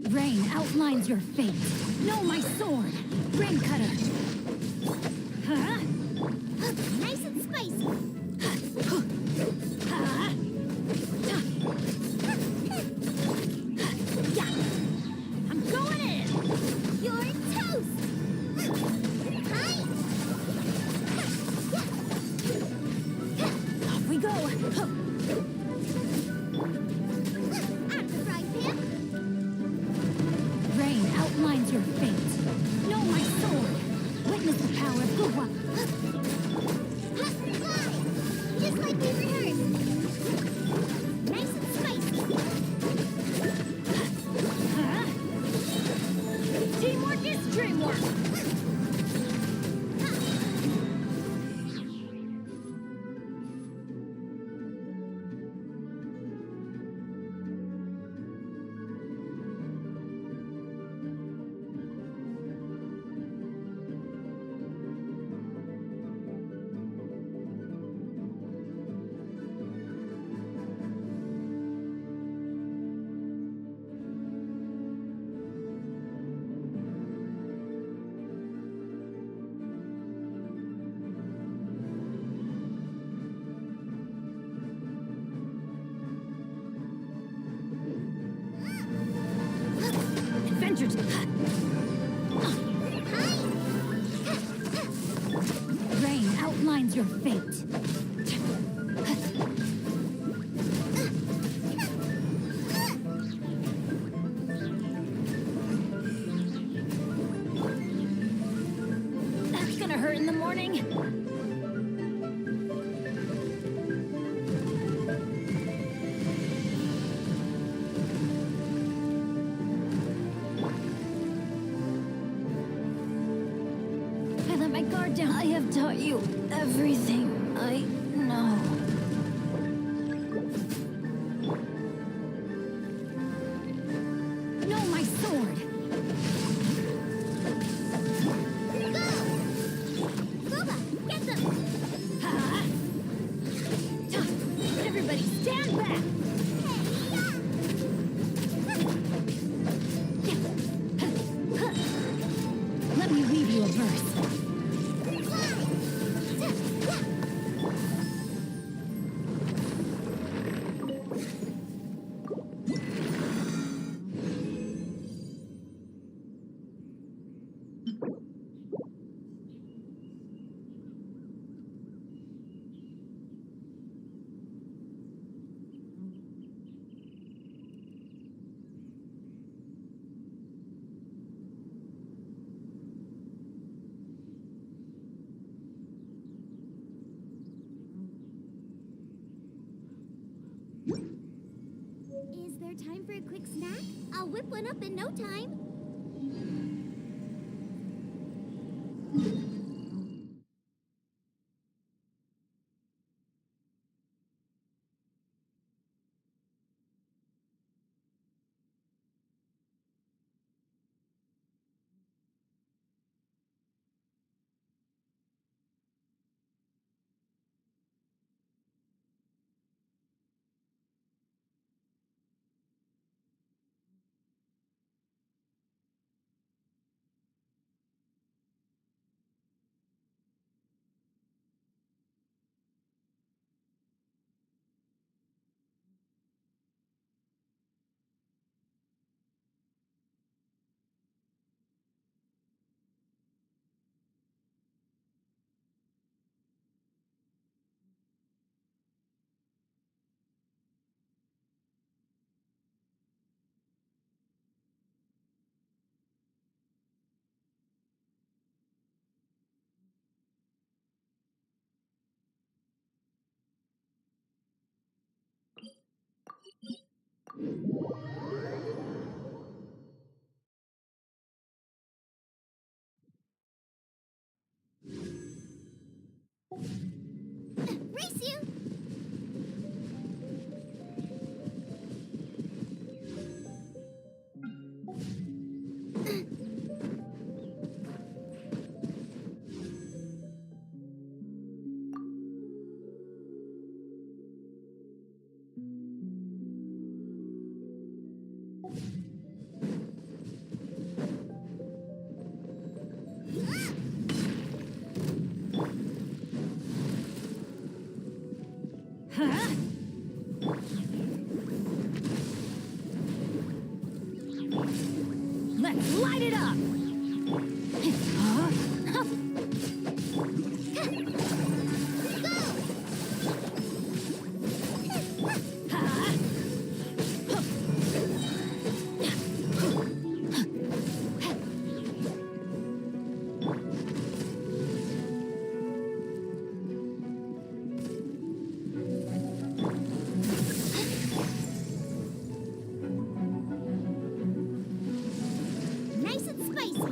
Rain outlines your fate. Know my sword, Rain Cutter. Huh? Nice and spicy. I'm going in. You're toast. Off we go. Out the frying pan. Rain outlines your fate. Know my sword. Witness the power of Guwa. Fly! Just like we rehearsed. Nice and spicy. Teamwork is dreamwork. Adventure Rain outlines your fate. That's gonna hurt in the morning. My guard down. I have taught you everything I know. Know my sword. Go! Boba, get them! Ha! Everybody stand back! Let me weave you a verse. Is there time for a quick snack? I'll whip one up in no time. Race you! Huh? Let's light it up! Huh? Nice and spicy.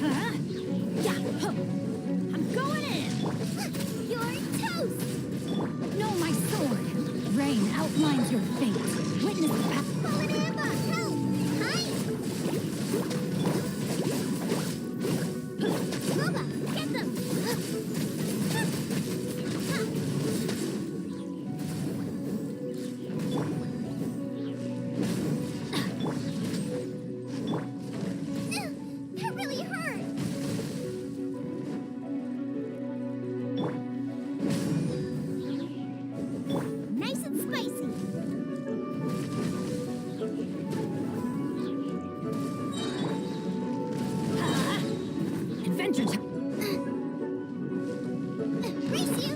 Huh? Yeah. Huh. I'm going in! You're toast! No, my sword! Rain outlines your fate. Witness the path. Fallen amber! Help! Hide! Boba, get them! That really hurt! Nice and spicy! Adventure time! Race you!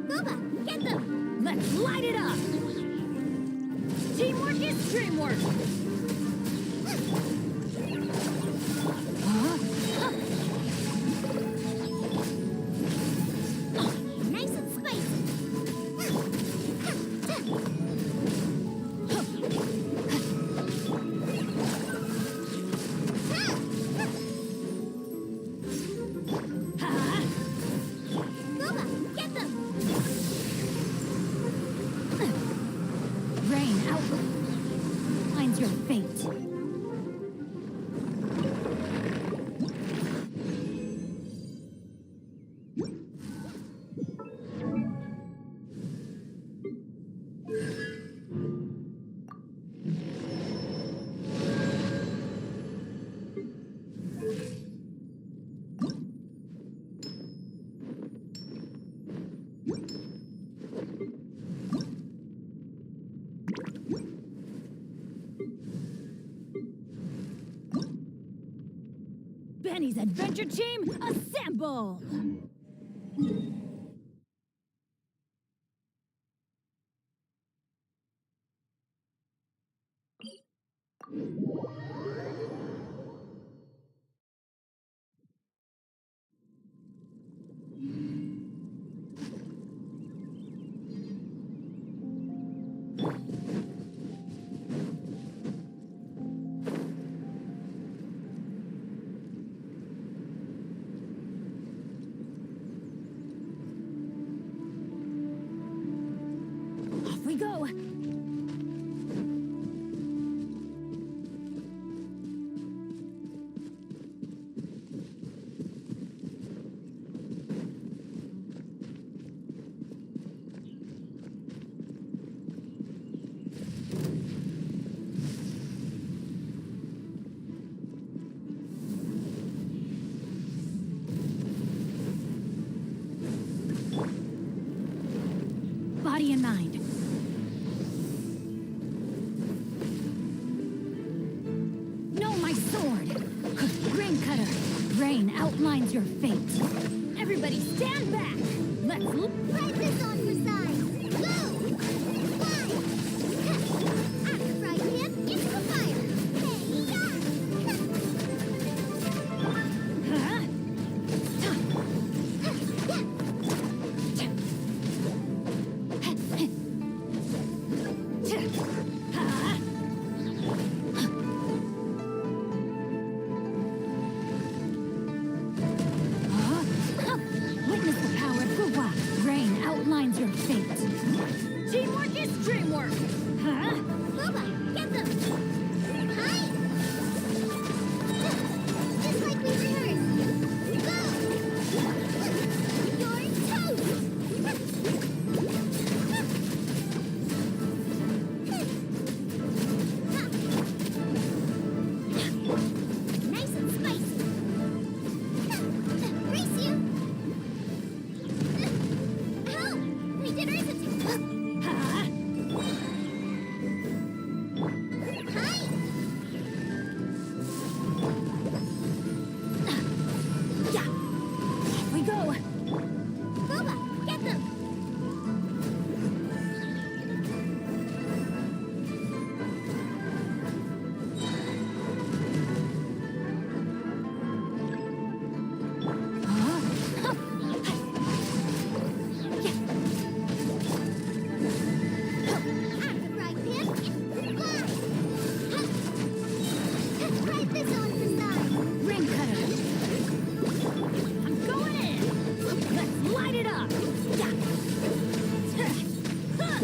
Boba, get them! Let's light it up! Teamwork is dreamwork! Huh? Nice and spicy! Ha! Boba, get them! Rain outlines your fate. Benny's adventure team, assemble! Off we go! Body and mind. No, my sword! Grain cutter! Rain outlines your fate. Everybody stand back! Let's look. Ride this on for size. Go! Fly! After fried him, into the fire. Hey-ya! Huh? Witness the power of Guwa. Rain outlines your fate. Teamwork is dreamwork. Huh? Boba, get them! Hi! Just like we rehearsed. Go! You're toast! Nice and spicy. Brace you! Ow! We did resist. Huh? Hi! Yeah. Off we go. Boba, get them! After fried pan, fly! Ride this on for size. Rain cutter. I'm going in. Let's light it up. Yeah. Hey-ya! Huh?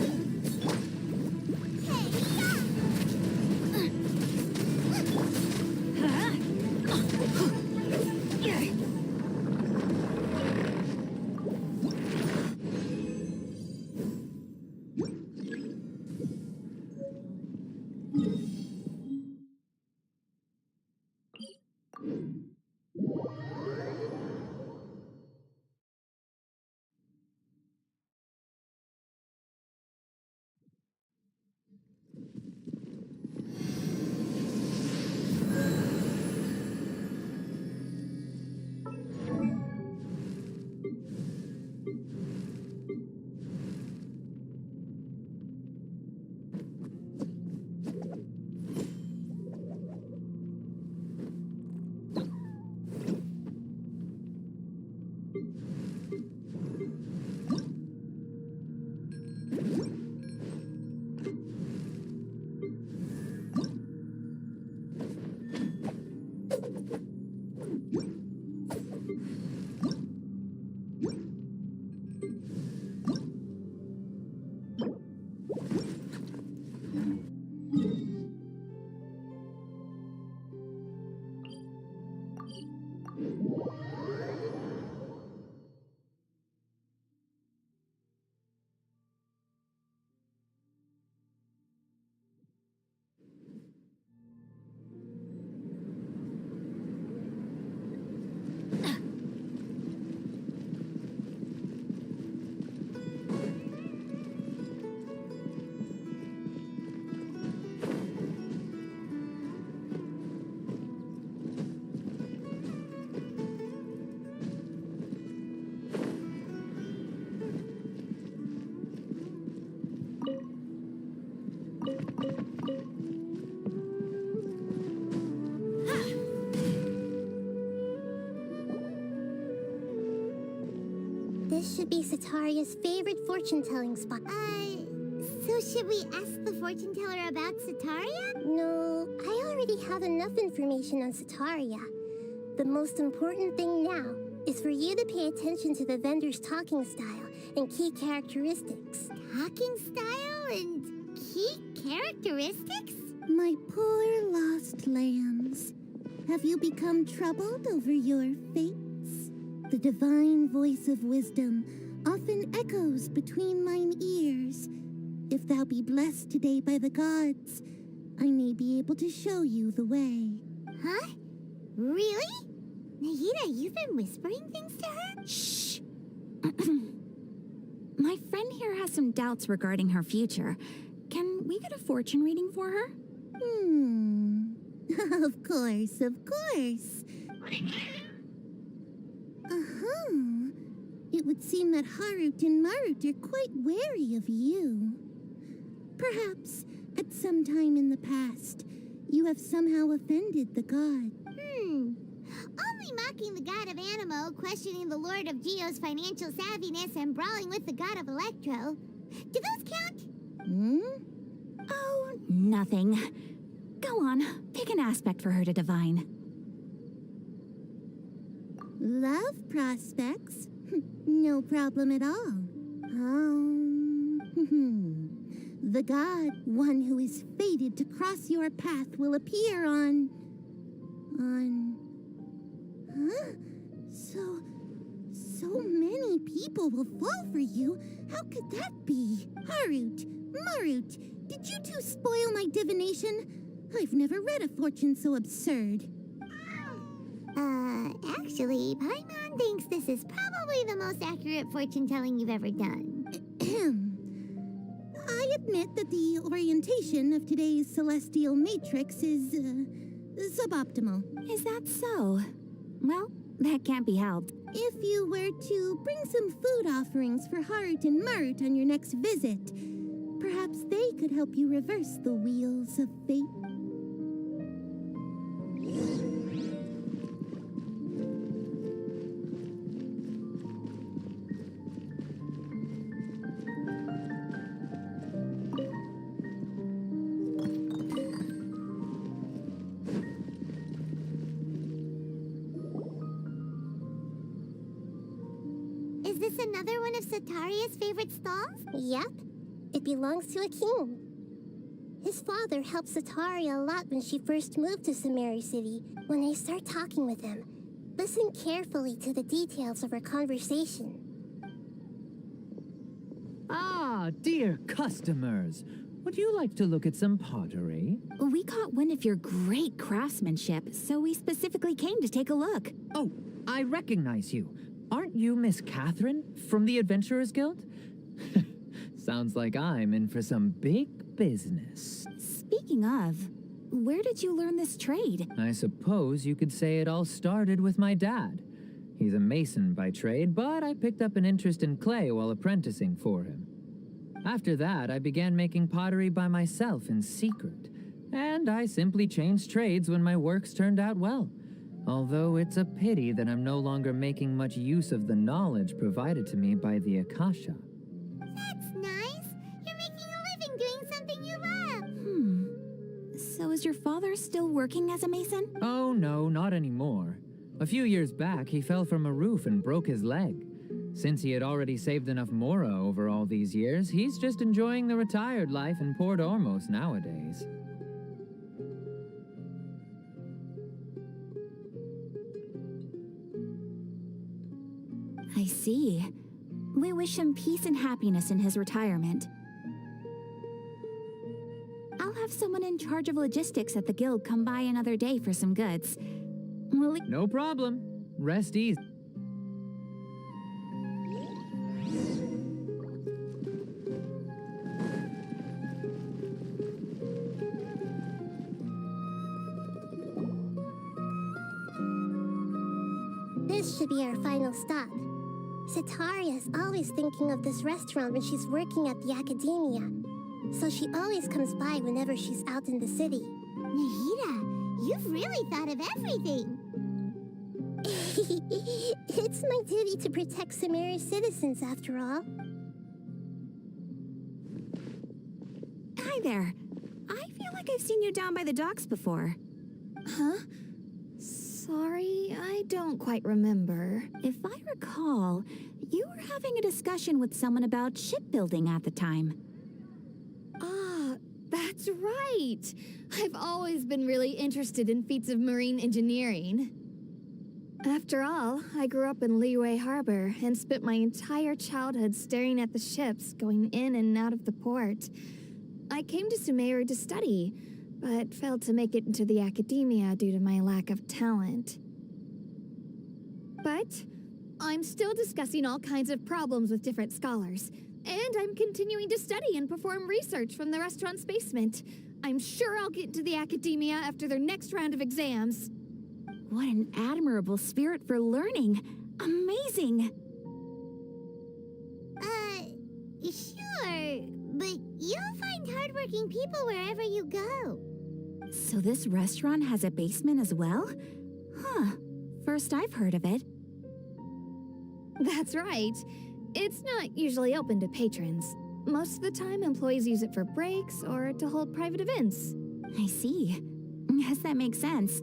Yeah. This should be Sataria's favorite fortune-telling spot. So should we ask the fortune teller about Sataria? No, I already have enough information on Sataria. The most important thing now is for you to pay attention to the vendor's talking style and key characteristics. Talking style and key characteristics? My poor lost lambs, have you become troubled over your fates? The divine voice of wisdom often echoes between mine ears. If thou be blessed today by the gods, I may be able to show you the way. Huh? Really? Nahida, you've been whispering things to her? Shh. My friend here has some doubts regarding her future. Can we get a fortune reading for her? Of course, of course. It would seem that Harut and Marut are quite wary of you. Perhaps, at some time in the past, you have somehow offended the god. Only mocking the god of Animo, questioning the lord of Geo's financial savviness, and brawling with the god of Electro. Do those count? Oh, nothing. Go on, pick an aspect for her to divine. Love prospects? No problem at all. The god, one who is fated to cross your path, will appear on... Huh? So many people will fall for you. How could that be? Harut, Marut, did you two spoil my divination? I've never read a fortune so absurd. Actually, Paimon thinks this is probably the most accurate fortune-telling you've ever done. I admit that the orientation of today's celestial matrix is, suboptimal. Is that so? Well, that can't be helped. If you were to bring some food offerings for Harut and Marut on your next visit, perhaps they could help you reverse the wheels of fate. Is this another one of Sataria's favorite stalls? Yep. It belongs to a king. His father helped Sataria a lot when she first moved to Sumeru City. When I start talking with him, listen carefully to the details of our conversation. Ah, dear customers. Would you like to look at some pottery? We caught wind of your great craftsmanship, so we specifically came to take a look. Oh, I recognize you. Aren't you Miss Catherine from the Adventurers Guild? Sounds like I'm in for some big business. Speaking of, where did you learn this trade? I suppose you could say it all started with my dad. He's a mason by trade, but I picked up an interest in clay while apprenticing for him. After that, I began making pottery by myself in secret, and I simply changed trades when my works turned out well. Although it's a pity that I'm no longer making much use of the knowledge provided to me by the Akasha. That's nice. You're making a living doing something you love. So is your father still working as a mason? Oh no, not anymore. A few years back, he fell from a roof and broke his leg. Since he had already saved enough Mora over all these years, he's just enjoying the retired life in Port Ormos nowadays. I see. We wish him peace and happiness in his retirement. I'll have someone in charge of logistics at the guild come by another day for some goods. No problem. Rest easy. This should be our final stop. Sataria is always thinking of this restaurant when she's working at the academia, so she always comes by whenever she's out in the city. Nahida, you've really thought of everything. It's my duty to protect Sumeru's citizens, after all. Hi there. I feel like I've seen you down by the docks before. Huh? Sorry, I don't quite remember. If I recall, you were having a discussion with someone about shipbuilding at the time. Ah, that's right. I've always been really interested in feats of marine engineering. After all, I grew up in Liyue Harbor and spent my entire childhood staring at the ships going in and out of the port. I came to Sumeru to study, but failed to make it into the academia due to my lack of talent. But I'm still discussing all kinds of problems with different scholars, and I'm continuing to study and perform research from the restaurant's basement. I'm sure I'll get into the academia after their next round of exams. What an admirable spirit for learning. Amazing. Sure, but you'll find hardworking people wherever you go. So this restaurant has a basement as well? Huh. First I've heard of it. That's right. It's not usually open to patrons. Most of the time, employees use it for breaks or to hold private events. I see. Yes, that makes sense.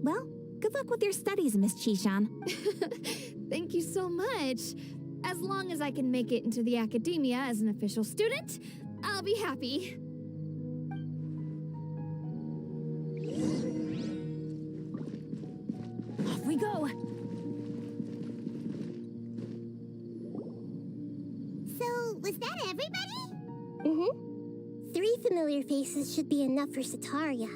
Well, good luck with your studies, Miss Chishan. Thank you so much. As long as I can make it into the academia as an official student, I'll be happy. Off we go. So, was that everybody? Mm-hmm. 3 familiar faces should be enough for Sataria.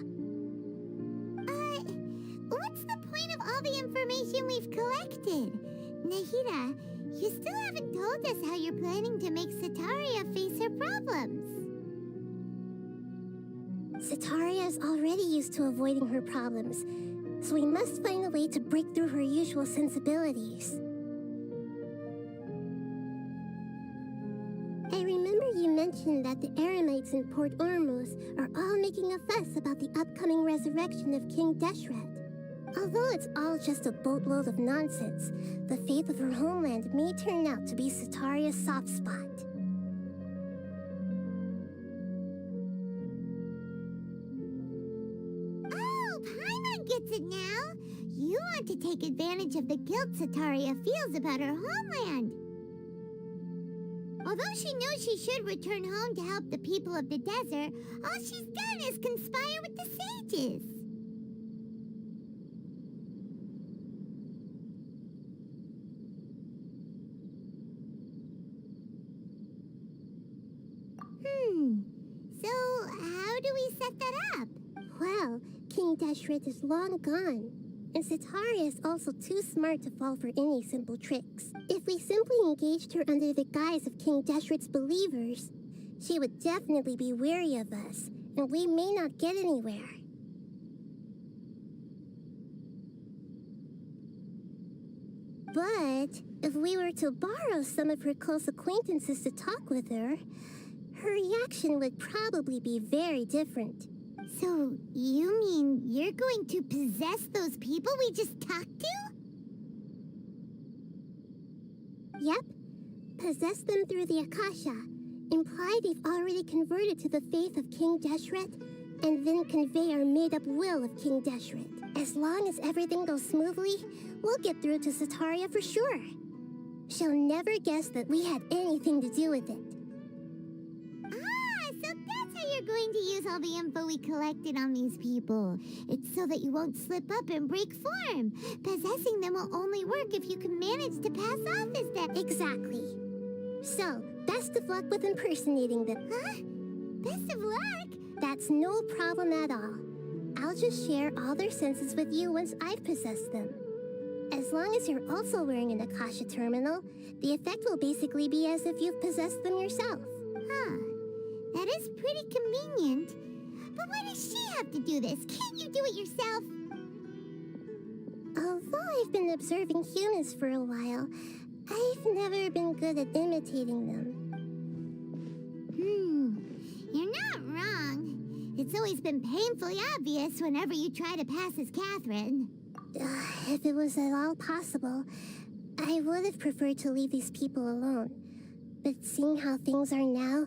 What's the point of all the information we've collected? Nahida, you still haven't told us how you're planning to make Sataria face her problems. Sataria is already used to avoiding her problems, so we must find a way to break through her usual sensibilities. I remember you mentioned that the Eremites in Port Ormuz are all making a fuss about the upcoming resurrection of King Deshret. Although it's all just a boatload of nonsense, the fate of her homeland may turn out to be Sataria's soft spot. Oh, Paimon gets it now! You want to take advantage of the guilt Sataria feels about her homeland. Although she knows she should return home to help the people of the desert, all she's done is conspire with the sages. So how do we set that up? Well, King Deshret is long gone, and Sataria is also too smart to fall for any simple tricks. If we simply engaged her under the guise of King Deshret's believers, she would definitely be wary of us, and we may not get anywhere. But if we were to borrow some of her close acquaintances to talk with her, her reaction would probably be very different. So, you mean you're going to possess those people we just talked to? Yep. Possess them through the Akasha. Imply they've already converted to the faith of King Deshret, and then convey our made-up will of King Deshret. As long as everything goes smoothly, we'll get through to Sataria for sure. She'll never guess that we had anything to do with it. So that's how you're going to use all the info we collected on these people. It's so that you won't slip up and break form. Possessing them will only work if you can manage to pass off as them. Exactly. So, best of luck with impersonating them. Huh? Best of luck? That's no problem at all. I'll just share all their senses with you once I've possessed them. As long as you're also wearing an Akasha terminal, the effect will basically be as if you've possessed them yourself. Huh. That is pretty convenient. But why does she have to do this? Can't you do it yourself? Although I've been observing humans for a while, I've never been good at imitating them. You're not wrong. It's always been painfully obvious whenever you try to pass as Catherine. If it was at all possible, I would have preferred to leave these people alone. But seeing how things are now,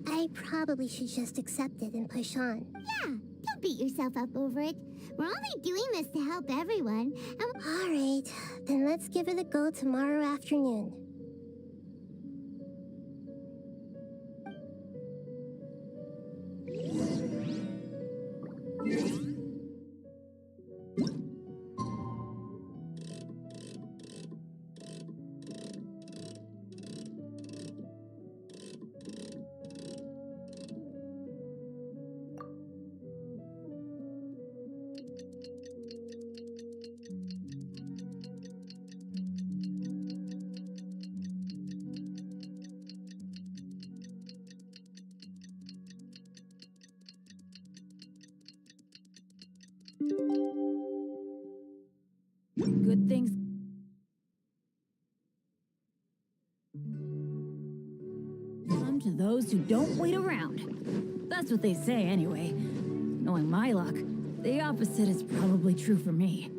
I probably should just accept it and push on. Yeah, don't beat yourself up over it. We're only doing this to help everyone. All right, then let's give it a go tomorrow afternoon. Good things. those who don't wait around. That's what they say anyway. Knowing my luck, the opposite is probably true for me.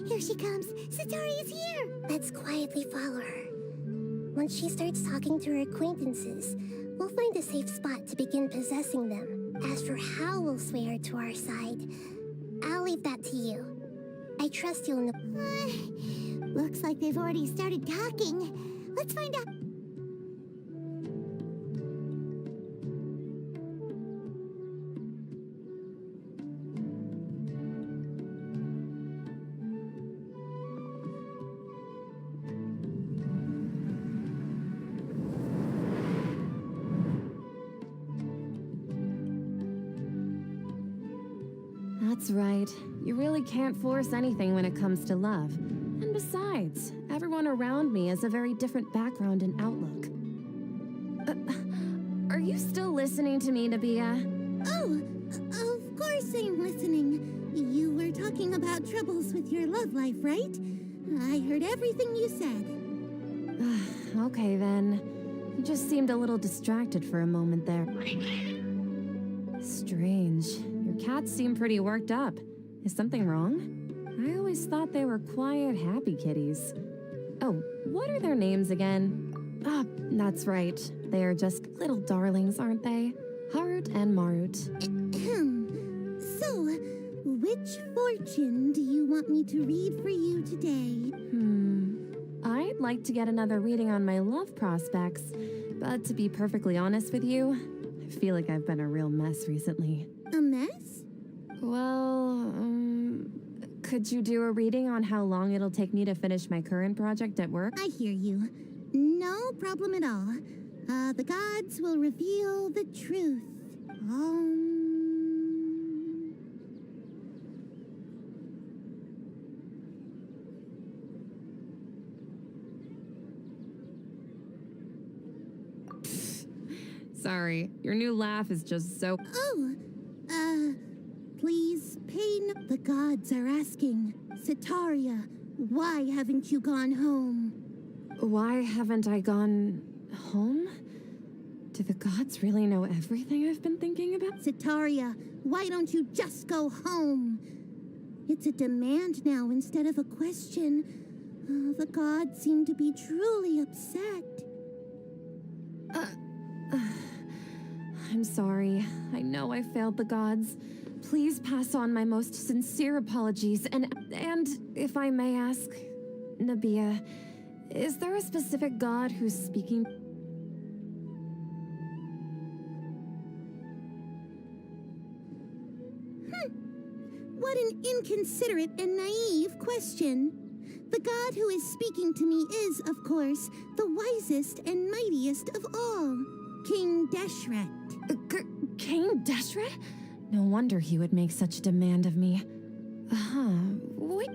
Here she comes. Satori is here. Let's quietly follow her. Once she starts talking to her acquaintances, we'll find a safe spot to begin possessing them. As for how we'll sway her to our side, I'll leave that to you. I trust you'll know. Looks like they've already started talking. Let's find out. That's right. You really can't force anything when it comes to love. And besides, everyone around me has a very different background and outlook. Are you still listening to me, Nabia? Oh, of course I'm listening. You were talking about troubles with your love life, right? I heard everything you said. Okay then. You just seemed a little distracted for a moment there. Strange. Your cats seem pretty worked up. Is something wrong? I always thought they were quiet, happy kitties. Oh, what are their names again? Ah, that's right. They are just little darlings, aren't they? Harut and Marut. So, which fortune do you want me to read for you today? I'd like to get another reading on my love prospects, but to be perfectly honest with you, I feel like I've been a real mess recently. A mess? Well, could you do a reading on how long it'll take me to finish my current project at work? I hear you. No problem at all. The gods will reveal the truth. Sorry, your new laugh is just so... Please pay no... The gods are asking. Sitaria, why haven't you gone home? Why haven't I gone home? Do the gods really know everything I've been thinking about? Sitaria, why don't you just go home? It's a demand now instead of a question. The gods seem to be truly upset. I'm sorry. I know I failed the gods. Please pass on my most sincere apologies. And if I may ask, Nabia, is there a specific god who's speaking? What an inconsiderate and naive question. The god who is speaking to me is, of course, the wisest and mightiest of all, King Deshret. King Deshret? No wonder he would make such a demand of me.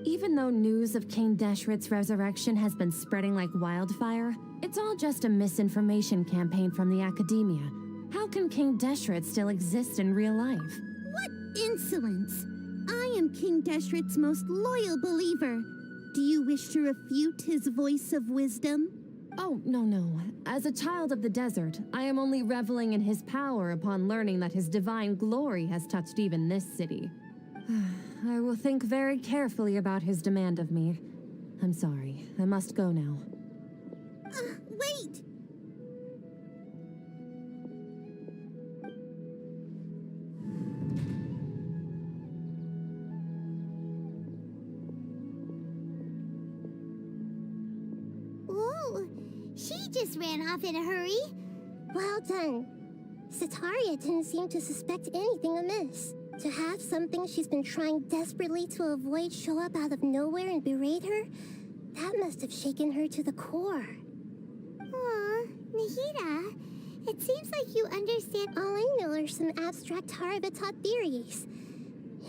Even though news of King Deshret's resurrection has been spreading like wildfire, it's all just a misinformation campaign from the academia. How can King Deshret still exist in real life? What insolence! I am King Deshret's most loyal believer. Do you wish to refute his voice of wisdom? Oh, no. As a child of the desert, I am only reveling in his power upon learning that his divine glory has touched even this city. I will think very carefully about his demand of me. I'm sorry. I must go now. Wait! Ooh, she just ran off in a hurry. Well done. Sitaria didn't seem to suspect anything amiss. To have something she's been trying desperately to avoid show up out of nowhere and berate her, that must have shaken her to the core. Aw, Nahida, it seems like you understand. All I know are some abstract Harabatot theories.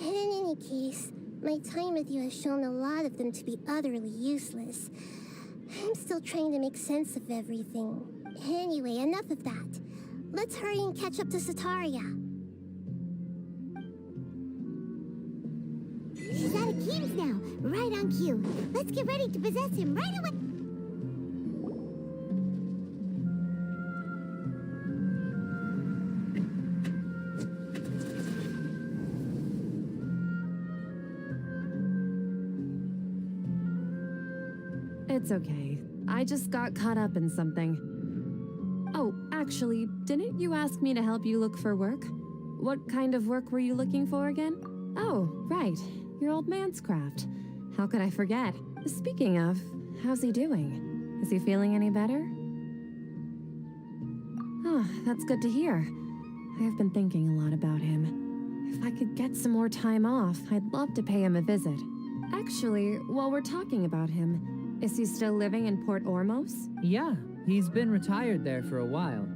In any case, my time with you has shown a lot of them to be utterly useless. I'm still trying to make sense of everything. Anyway, enough of that. Let's hurry and catch up to Sitaria. She's out of King's now. Right on cue. Let's get ready to possess him right away. It's okay. I just got caught up in something. Oh, actually, didn't you ask me to help you look for work? What kind of work were you looking for again? Oh, right. Your old man's craft. How could I forget? Speaking of, how's he doing? Is he feeling any better? Oh, that's good to hear. I've been thinking a lot about him. If I could get some more time off, I'd love to pay him a visit. Actually, while we're talking about him, is he still living in Port Ormos? Yeah, he's been retired there for a while.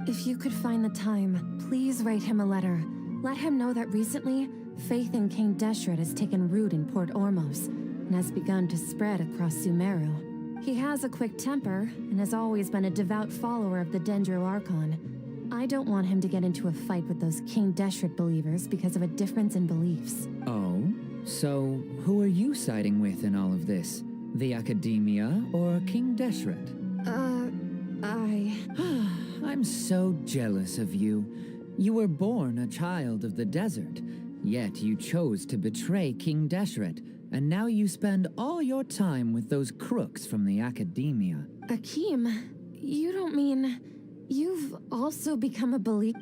If you could find the time, please write him a letter. Let him know that recently, faith in King Deshret has taken root in Port Ormos and has begun to spread across Sumeru. He has a quick temper and has always been a devout follower of the Dendro Archon. I don't want him to get into a fight with those King Deshret believers because of a difference in beliefs. Oh? So, who are you siding with in all of this? The Academia or King Deshret? I'm so jealous of you. You were born a child of the desert, yet you chose to betray King Deshret, and now you spend all your time with those crooks from the Academia. Akeem, you don't mean... You've also become a believer?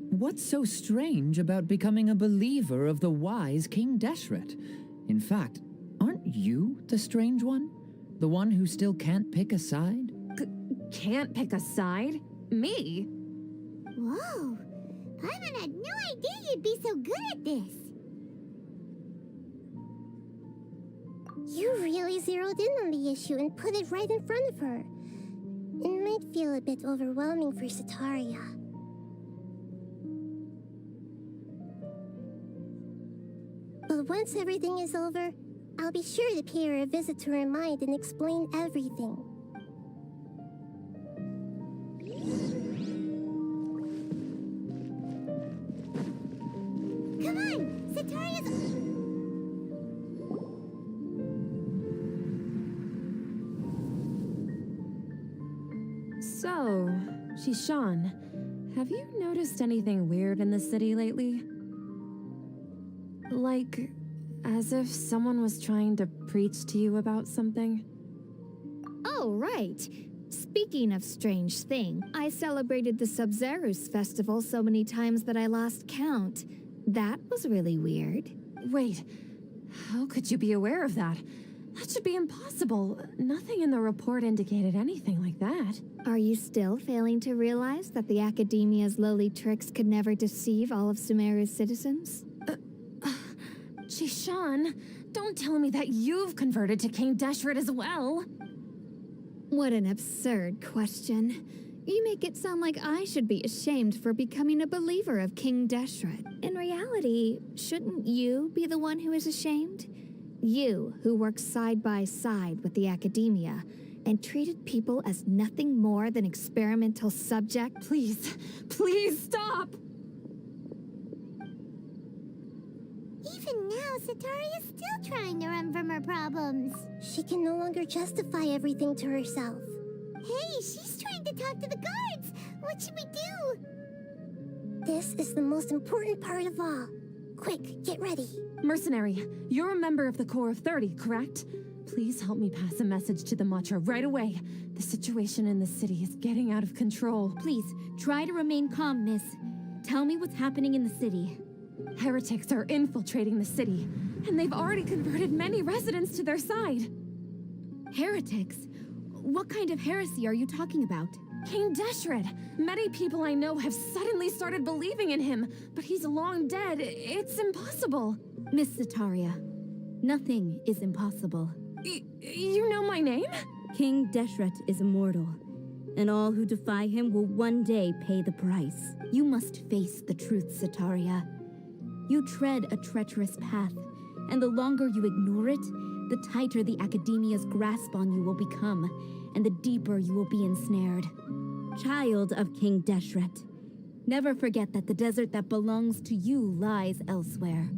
What's so strange about becoming a believer of the wise King Deshret? In fact, aren't you the strange one? The one who still can't pick a side? Can't pick a side? Me? Whoa. Paimon had no idea you'd be so good at this. You really zeroed in on the issue and put it right in front of her. It might feel a bit overwhelming for Sataria. But once everything is over, I'll be sure to pay her a visit to her mind and explain everything. Come on! Sataria's... So, Shishan, have you noticed anything weird in the city lately? Like, as if someone was trying to preach to you about something? Oh, right. Speaking of strange thing, I celebrated the Sub-Zerus festival so many times that I lost count. That was really weird. Wait, how could you be aware of that? That should be impossible. Nothing in the report indicated anything like that. Are you still failing to realize that the Academia's lowly tricks could never deceive all of Sumeru's citizens? Shishan, don't tell me that you've converted to King Deshret as well. What an absurd question. You make it sound like I should be ashamed for becoming a believer of King Deshret. In reality, shouldn't you be the one who is ashamed? You, who works side by side with the Academia and treated people as nothing more than experimental subjects. Please, please stop! Even now, Sataria's still trying to run from her problems. She can no longer justify everything to herself. Hey, she's trying to talk to the guards! What should we do? This is the most important part of all. Quick, get ready. Mercenary, you're a member of the Corps of 30, correct? Please help me pass a message to the Matcha right away. The situation in the city is getting out of control. Please, try to remain calm, miss. Tell me what's happening in the city. Heretics are infiltrating the city, and they've already converted many residents to their side. Heretics? What kind of heresy are you talking about? King Deshret! Many people I know have suddenly started believing in him, but he's long dead. It's impossible. Miss Sataria, nothing is impossible. You know my name? King Deshret is immortal, and all who defy him will one day pay the price. You must face the truth, Sataria. You tread a treacherous path, and the longer you ignore it, the tighter the Academia's grasp on you will become, and the deeper you will be ensnared. Child of King Deshret, never forget that the desert that belongs to you lies elsewhere.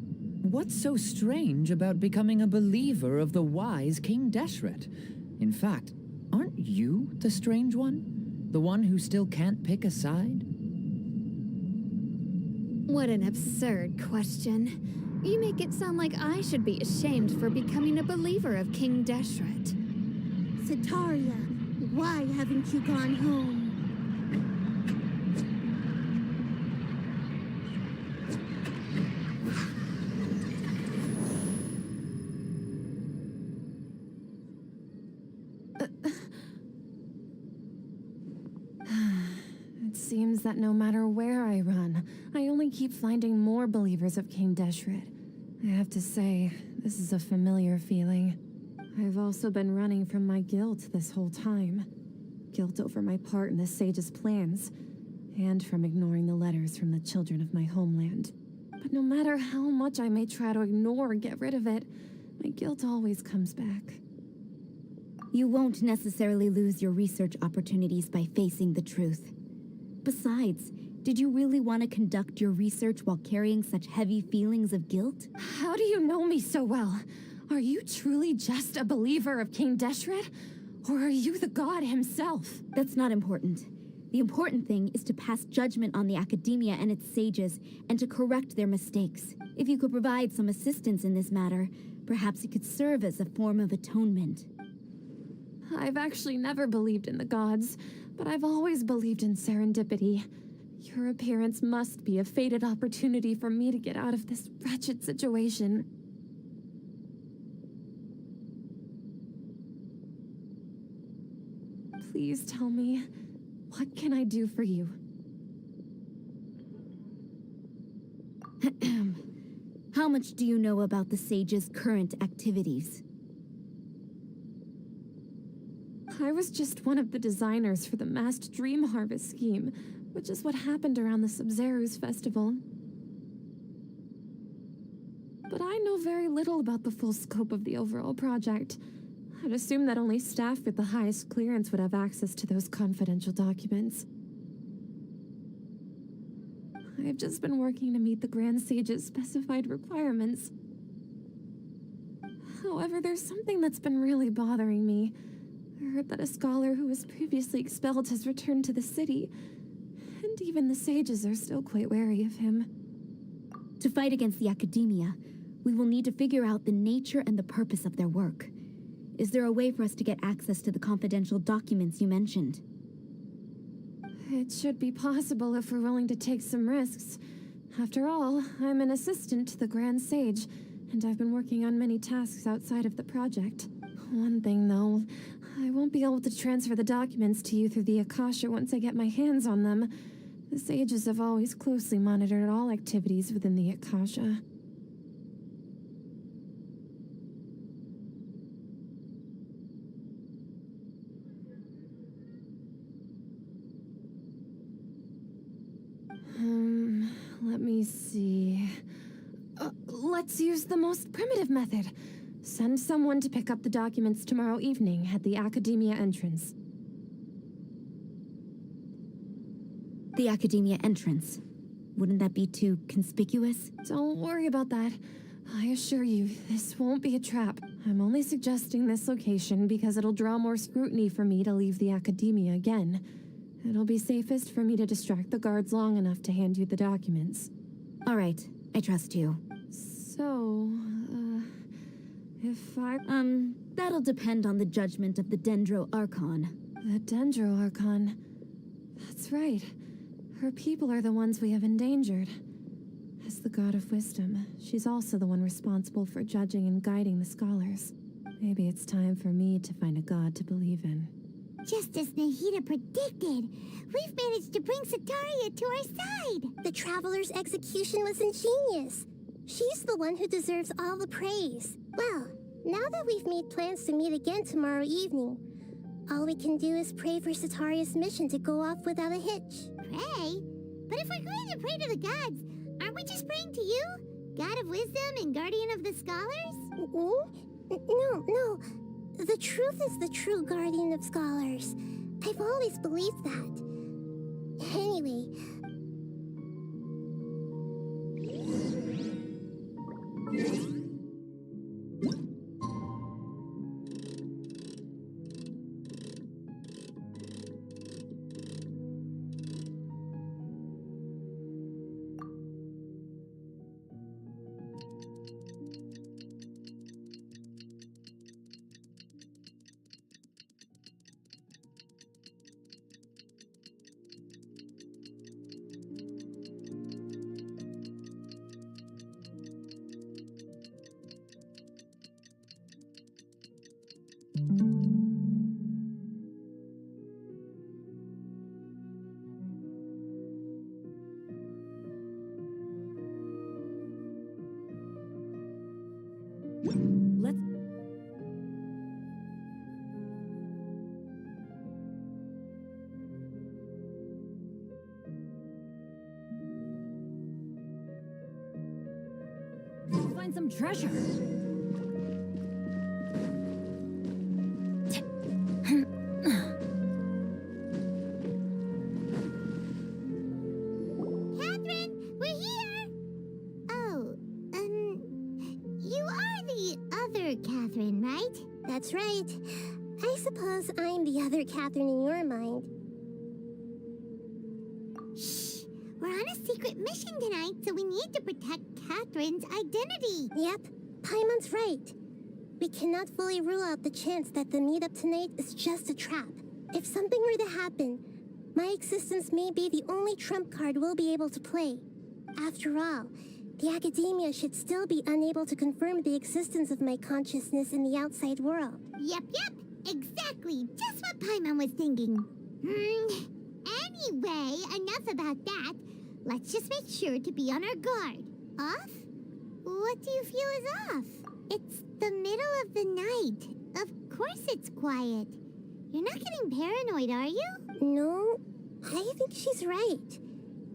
What's so strange about becoming a believer of the wise King Deshret? In fact, aren't you the strange one? The one who still can't pick a side? What an absurd question. You make it sound like I should be ashamed for becoming a believer of King Deshret. Sataria, why haven't you gone home? It seems that no matter where I run, I only keep finding more believers of King Deshret. I have to say, this is a familiar feeling. I've also been running from my guilt this whole time. Guilt over my part in the sage's plans, and from ignoring the letters from the children of my homeland. But no matter how much I may try to ignore or get rid of it, my guilt always comes back. You won't necessarily lose your research opportunities by facing the truth. Besides, did you really want to conduct your research while carrying such heavy feelings of guilt? How do you know me so well? Are you truly just a believer of King Deshret? Or are you the god himself? That's not important. The important thing is to pass judgment on the academia and its sages, and to correct their mistakes. If you could provide some assistance in this matter, perhaps it could serve as a form of atonement. I've actually never believed in the gods, but I've always believed in serendipity. Your appearance must be a fated opportunity for me to get out of this wretched situation. Please tell me, what can I do for you? How much do you know about the sage's current activities? I was just one of the designers for the masked dream harvest scheme, which is what happened around the Sumeru's festival. But I know very little about the full scope of the overall project. I'd assume that only staff with the highest clearance would have access to those confidential documents. I've just been working to meet the Grand Sage's specified requirements. However, there's something that's been really bothering me. I heard that a scholar who was previously expelled has returned to the city, and even the sages are still quite wary of him. To fight against the academia, we will need to figure out the nature and the purpose of their work. Is there a way for us to get access to the confidential documents you mentioned? It should be possible if we're willing to take some risks. After all, I'm an assistant to the Grand Sage, and I've been working on many tasks outside of the project. One thing, though, I won't be able to transfer the documents to you through the Akasha once I get my hands on them. The sages have always closely monitored all activities within the Akasha. Let me see. Let's use the most primitive method. Send someone to pick up the documents tomorrow evening at the Academia entrance. The Academia entrance. Wouldn't that be too conspicuous? Don't worry about that. I assure you, this won't be a trap. I'm only suggesting this location because it'll draw more scrutiny for me to leave the Academia again. It'll be safest for me to distract the guards long enough to hand you the documents. All right, I trust you. So, if I... That'll depend on the judgment of the Dendro Archon. The Dendro Archon. That's right. Her people are the ones we have endangered. As the god of wisdom, she's also the one responsible for judging and guiding the scholars. Maybe it's time for me to find a god to believe in. Just as Nahida predicted, we've managed to bring Sataria to our side. The Traveler's execution was ingenious. She's the one who deserves all the praise. Well, now that we've made plans to meet again tomorrow evening, all we can do is pray for Sataria's mission to go off without a hitch. Pray? But if we're going to pray to the gods, aren't we just praying to you? God of wisdom and guardian of the scholars? No. The truth is the true guardian of scholars. I've always believed that. Anyway... find some treasure. Catherine, we're here! Oh, you are the other Catherine, right? That's right. I suppose I'm the other Catherine in your mind. Shh! We're on a secret mission tonight, so we need to protect Catherine's identity. Yep, Paimon's right. We cannot fully rule out the chance that the meetup tonight is just a trap. If something were to happen, my existence may be the only trump card we'll be able to play. After all, the academia should still be unable to confirm the existence of my consciousness in the outside world. Yep. Exactly. Just what Paimon was thinking. Anyway, enough about that. Let's just make sure to be on our guard. Off? What do you feel is off? It's the middle of the night. Of course it's quiet. You're not getting paranoid, are you? No, I think she's right.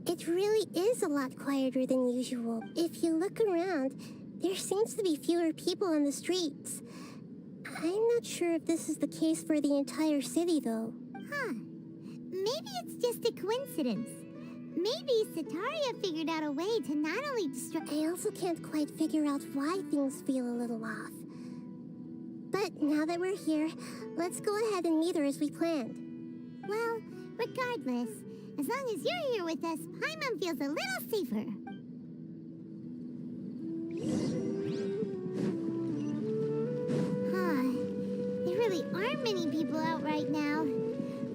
It really is a lot quieter than usual. If you look around, there seems to be fewer people on the streets. I'm not sure if this is the case for the entire city, though. Huh. Maybe it's just a coincidence. Maybe Sataria figured out a way to not only distract... I also can't quite figure out why things feel a little off. But now that we're here, let's go ahead and meet her as we planned. Well, regardless, as long as you're here with us, Paimon feels a little safer. There really aren't many people out right now.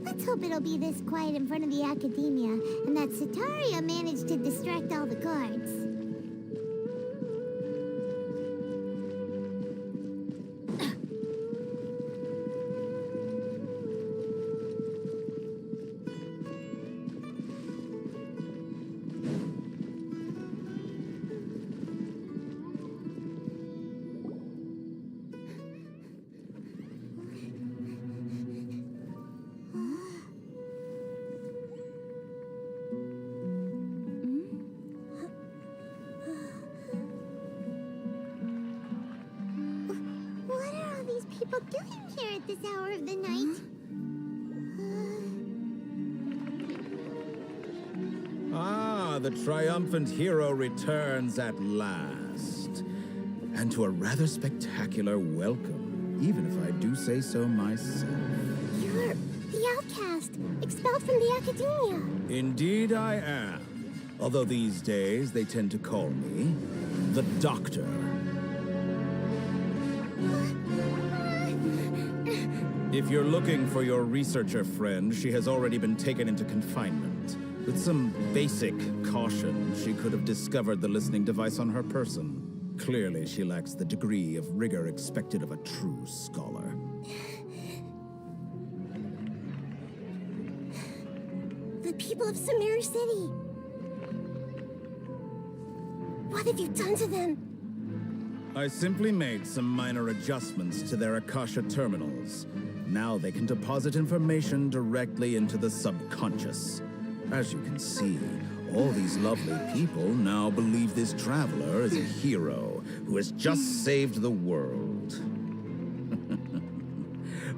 Let's hope it'll be this quiet in front of the academia, and that Sataria managed to distract all the guards. People doing here at this hour of the night? The triumphant hero returns at last. And to a rather spectacular welcome, even if I do say so myself. You're the outcast, expelled from the academia. Indeed I am. Although these days they tend to call me the Doctor. If you're looking for your researcher friend, she has already been taken into confinement. With some basic caution, she could have discovered the listening device on her person. Clearly, she lacks the degree of rigor expected of a true scholar. The people of Sumeru City! What have you done to them? I simply made some minor adjustments to their Akasha terminals. Now they can deposit information directly into the subconscious. As you can see, all these lovely people now believe this traveler is a hero who has just saved the world.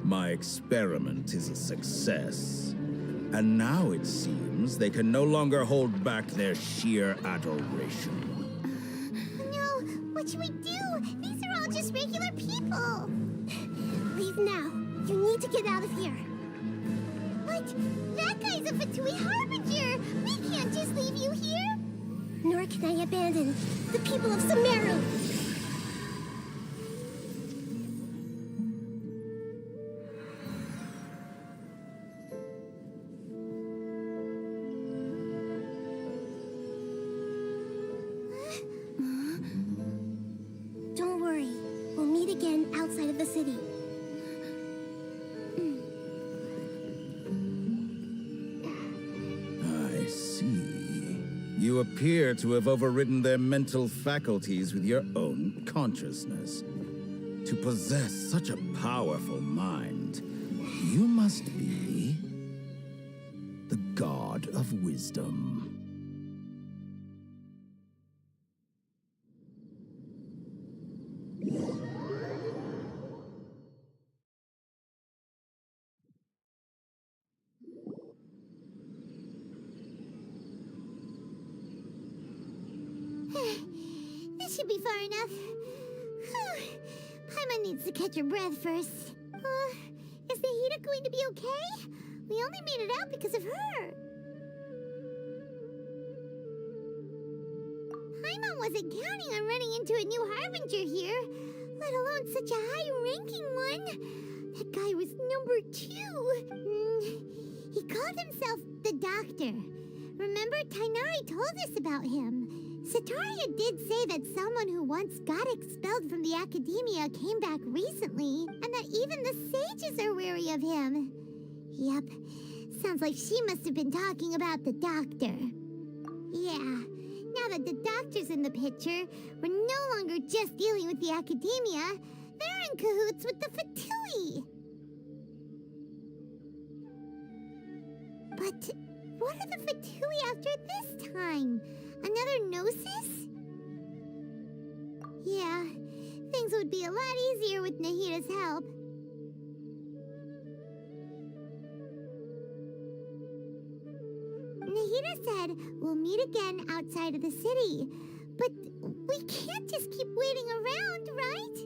My experiment is a success. And now it seems they can no longer hold back their sheer adoration. No, what should we do? These are all just regular people. Leave now. You need to get out of here. What? That guy's a Fatui Harbinger! We can't just leave you here! Nor can I abandon the people of Sumeru! Don't worry. We'll meet again outside of the city. You appear to have overridden their mental faculties with your own consciousness. To possess such a powerful mind, you must be the god of wisdom. should be far enough. Paimon needs to catch her breath first. Is Nahida going to be okay? We only made it out because of her. Paimon wasn't counting on running into a new Harbinger here, let alone such a high-ranking one. That guy was number 2. He called himself the Doctor. Remember, Tainari told us about him. Sataria did say that someone who once got expelled from the academia came back recently, and that even the sages are wary of him. Yep, sounds like she must have been talking about the Doctor. Yeah, now that the Doctor's in the picture, we're no longer just dealing with the academia, they're in cahoots with the Fatui. But what are the Fatui after this time? Another Gnosis? Yeah, things would be a lot easier with Nahida's help. Nahida said we'll meet again outside of the city. But we can't just keep waiting around, right?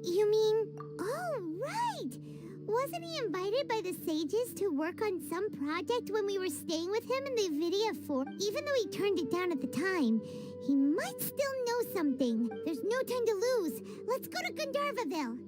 You mean... Oh, right! Wasn't he invited by the sages to work on some project when we were staying with him in the Vidia Fort? Even though he turned it down at the time, he might still know something. There's no time to lose. Let's go to Gandharvaville.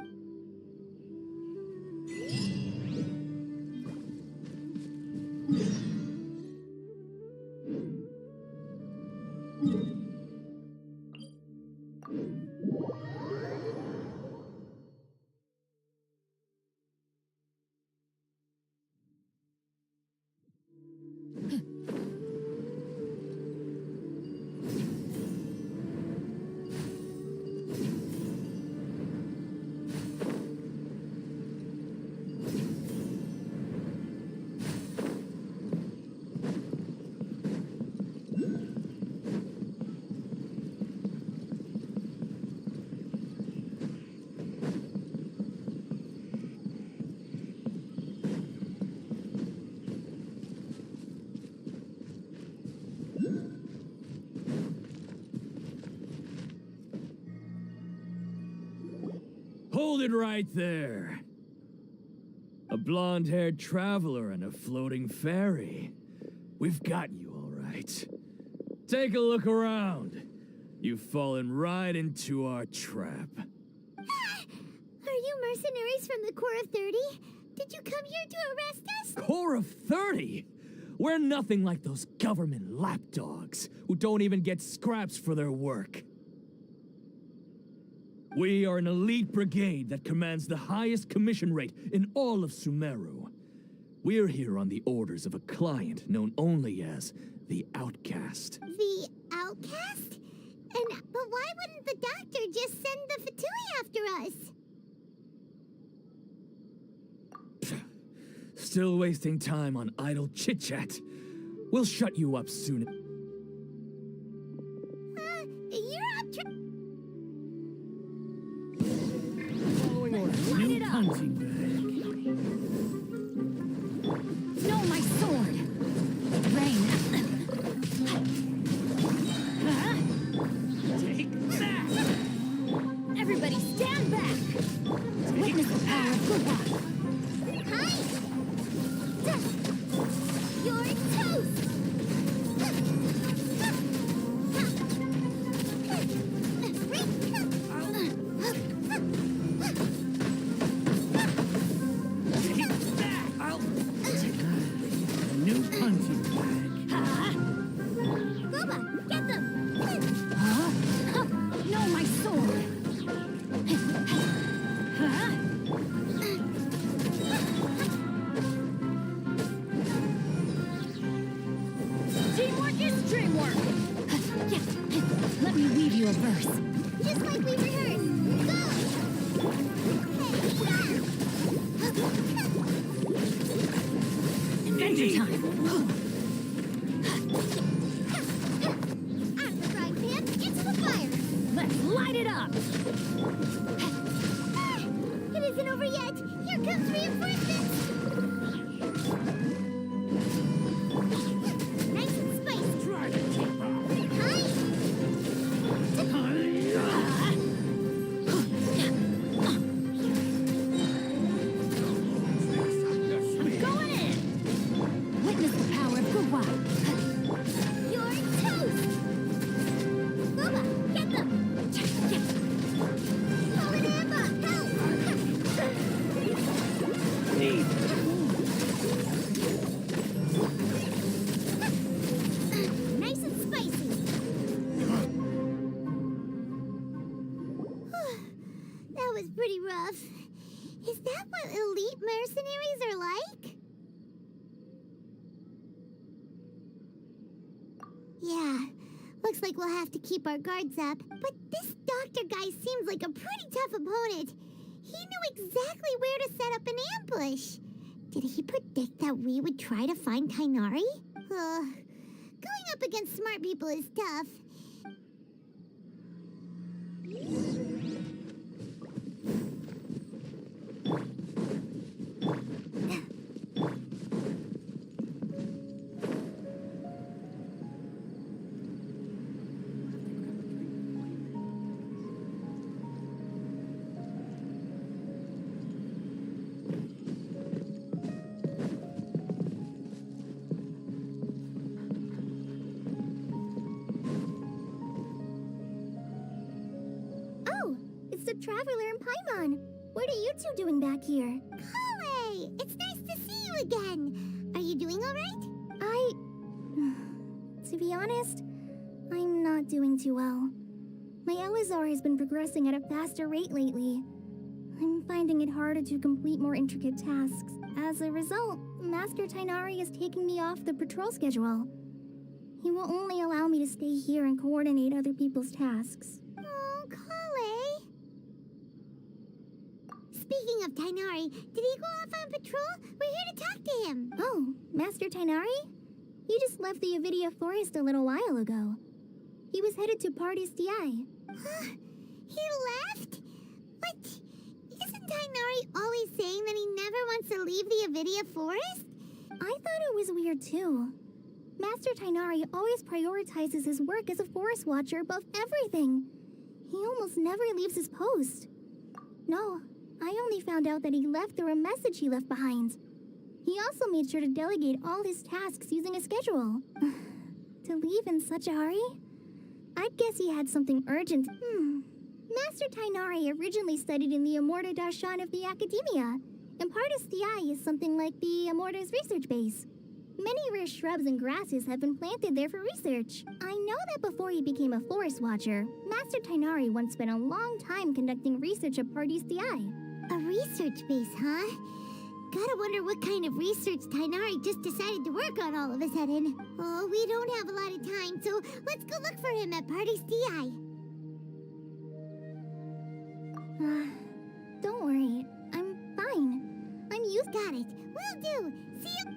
Hold it right there. A blonde-haired traveler and a floating fairy. We've got you all right. Take a look around. You've fallen right into our trap. Are you mercenaries from the Corps of 30? Did you come here to arrest us? Corps of 30? We're nothing like those government lapdogs who don't even get scraps for their work. We are an elite brigade that commands the highest commission rate in all of Sumeru. We're here on the orders of a client known only as the Outcast. The Outcast? But why wouldn't the Doctor just send the Fatui after us? Still wasting time on idle chit-chat. We'll shut you up soon. You're up to... Following orders. New punching bag. No, my sword! Rain. Take that! Everybody stand back! Witness the power of Guba! Hi! You're toast! New punching bag. Boba, get them! Huh? No, my sword! Teamwork is dreamwork! Let me weave you a verse. Just like we rehearsed. Go! Adventure time! Out of the frying pan, into the fire! Let's light it up! It isn't over yet! Here comes reinforcements! Nice and spicy! Try to keep up. Hi! need. Nice and spicy. That was pretty rough. Is that what elite mercenaries are like? Yeah, looks like we'll have to keep our guards up. But this doctor guy seems like a pretty tough opponent. He knew exactly where to set up an ambush. Did he predict that we would try to find Tainari? Going up against smart people is tough. The Traveler and Paimon. What are you two doing back here? Kale! It's nice to see you again. Are you doing all right? To be honest, I'm not doing too well. My Elazar has been progressing at a faster rate lately. I'm finding it harder to complete more intricate tasks. As a result, Master Tainari is taking me off the patrol schedule. He will only allow me to stay here and coordinate other people's tasks. Oh, Kale! Speaking of Tainari, did he go off on patrol? We're here to talk to him. Oh, Master Tainari? He just left the Avidia Forest a little while ago. He was headed to Party's DI. Huh? He left? But isn't Tainari always saying that he never wants to leave the Avidia Forest? I thought it was weird too. Master Tainari always prioritizes his work as a forest watcher above everything. He almost never leaves his post. No, I only found out that he left through a message he left behind. He also made sure to delegate all his tasks using a schedule. To leave in such a hurry? I'd guess he had something urgent. Master Tainari originally studied in the Amorta Darshan of the Academia, and Partis DI is something like the Amorta's research base. Many rare shrubs and grasses have been planted there for research. I know that before he became a forest watcher, Master Tainari once spent a long time conducting research at Partis DI. A research base, huh? Gotta wonder what kind of research Tainari just decided to work on all of a sudden. Oh, we don't have a lot of time, so let's go look for him at Partis DI. Don't worry. I'm fine. I'm used. Got it. Will do. See you.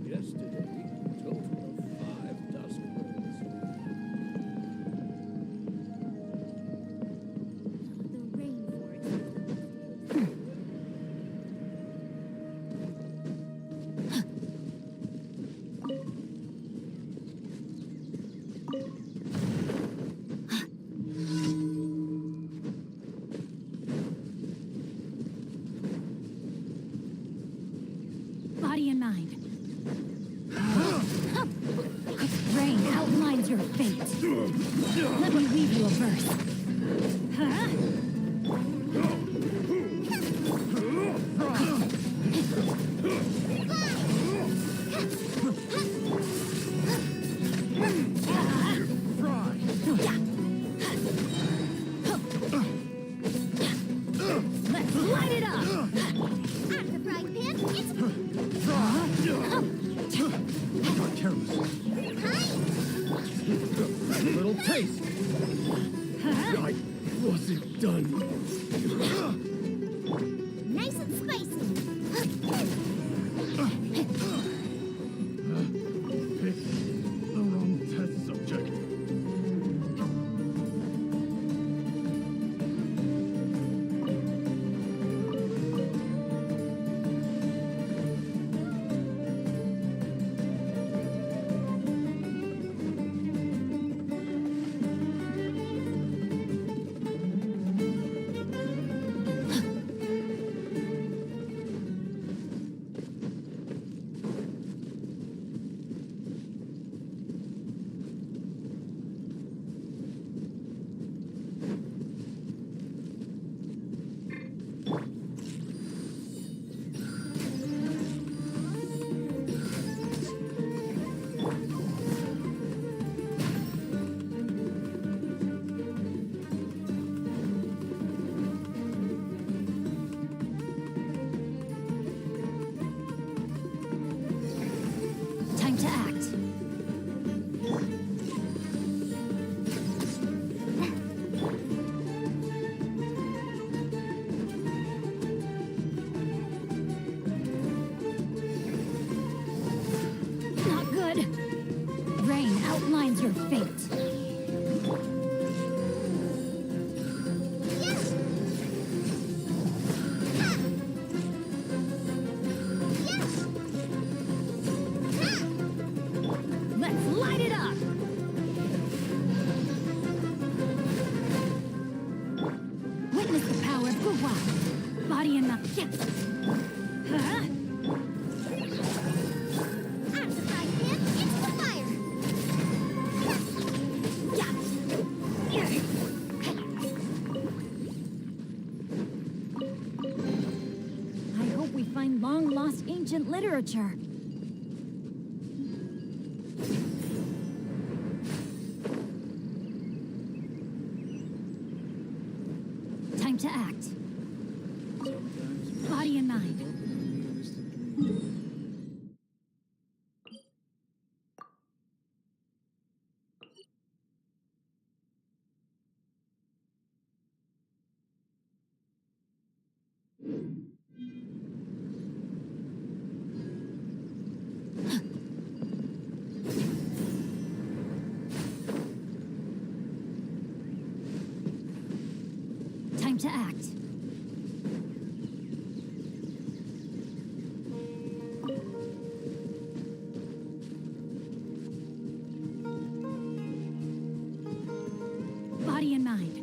Yesterday, total of 5 dusk birds. The rainforest. Body and mind. Rain outlines your fate. Let me weave you a verse. Let's light it up! Out of the frying pan, it's Not careless. A little taste. I wasn't done. nice and spicy. Picked the wrong test subject. fate. Let's light it up! Witness the power of Guwa. Body and mind. Yes. Huh? After I hit, it's the fire! I hope we find long-lost ancient literature. Time to act. Body and mind. Time to act. Body and mind.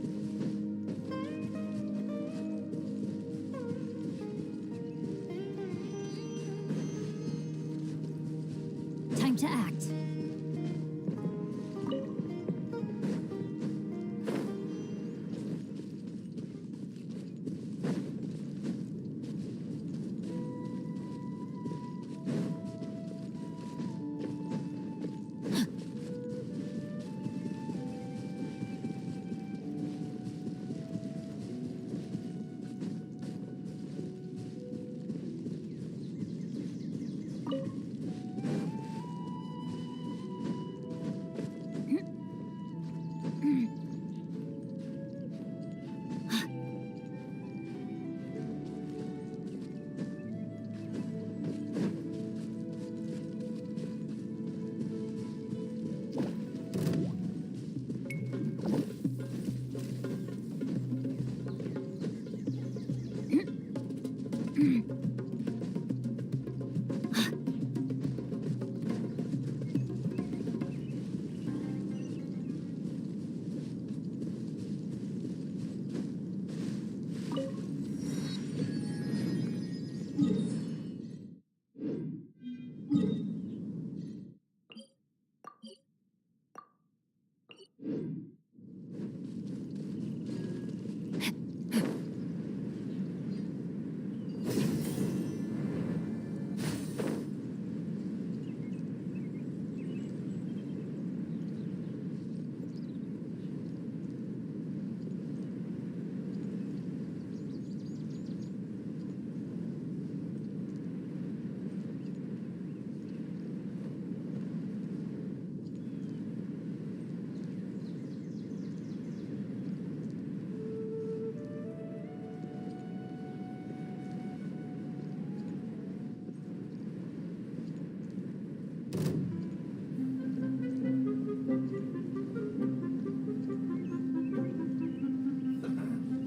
Time to act.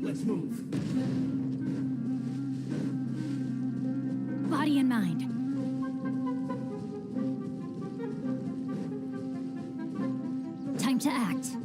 Let's move. Body and mind. Time to act.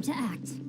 to act.